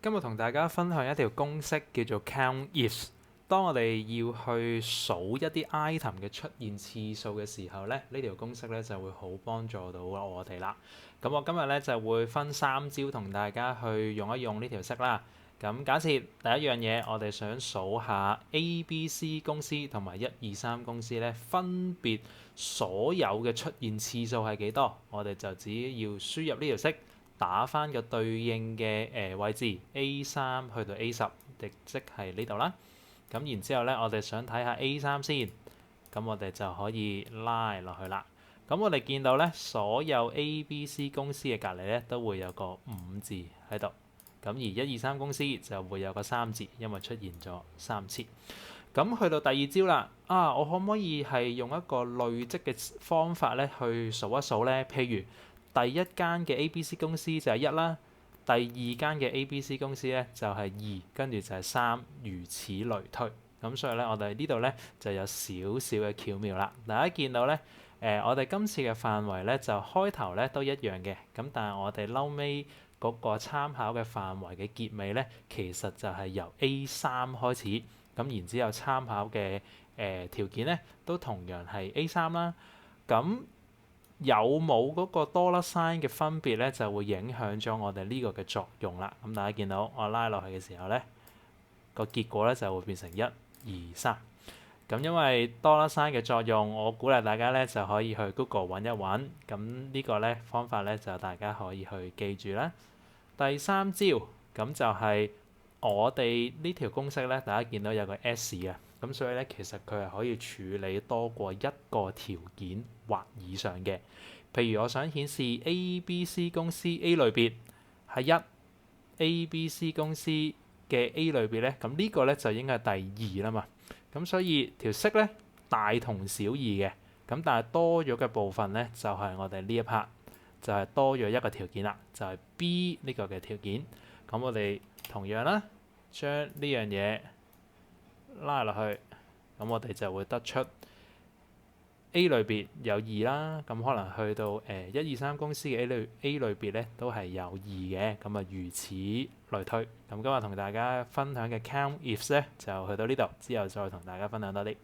今日同大家分享一條公式叫做 count ifs。當我哋要去數一啲 item 嘅出現次數嘅時候咧，呢條公式咧就會好幫助到我哋啦。咁我今日咧就會分3招同大家去用一用呢條式啦。咁假設第一樣嘢，我哋想數下 A、B、C 公司同埋1、2、3公司咧，分別所有嘅出現次數係幾多？我哋就只要輸入呢條式。打翻個對應嘅位置 A3 去到 A10，亦即係呢度啦。咁然之後咧，我哋想睇下 A3先，咁我哋就可以拉落去啦。咁我哋見到咧，所有 A、B、C 公司嘅隔離咧都會有個5字喺度。咁而1、2、3公司就會有個3字，因為出現咗3次。咁去到第二招啦，我可唔可以係用一個累積嘅方法咧去數一數咧？譬如第一間嘅 A、B、C 公司就係1啦，第二間嘅 A、B、C 公司咧就係2，跟住就係3，如此類推。咁所以咧，我哋呢度咧就有少少嘅巧妙啦。大家見到咧，我哋今次嘅範圍咧就開頭咧都一樣嘅，咁但係我哋嬲尾嗰個參考嘅範圍嘅結尾咧，其實就係由 A3開始，咁然之後參考嘅條件咧都同樣係 A3啦。咁有冇嗰個dollar sign 嘅分別咧，就會影響咗我哋呢個嘅作用啦。咁大家見到我拉落去嘅時候咧，個結果咧就會變成1、2、3。咁因為 dollar sign 嘅作用，我鼓勵大家咧就可以去 Google 揾一揾。咁呢個咧方法咧就大家可以去記住啦。第三招咁就係我哋呢條公式咧，大家見到有個 S 啊。咁所以咧，其實佢係可以處理多過一個條件或以上嘅。譬如我想顯示 A、B、C 公司 A 類別係1，A、B、C 公司嘅 A 類別咧，咁呢個咧就應該係第2啦嘛。咁所以條式咧大同小異嘅，咁但係多咗嘅部分咧就係我哋呢一 part 就係多咗一個條件啦，就係 B 呢個嘅條件。咁我哋同樣啦，將呢樣嘢拉落去，咁我哋就會得出 A 類別有2啦，咁可能去到1、2、3公司嘅 A 類別咧都係有2嘅，咁啊如此類推。咁今日同大家分享嘅 count ifs 咧就去到呢度，之後再同大家分享多啲。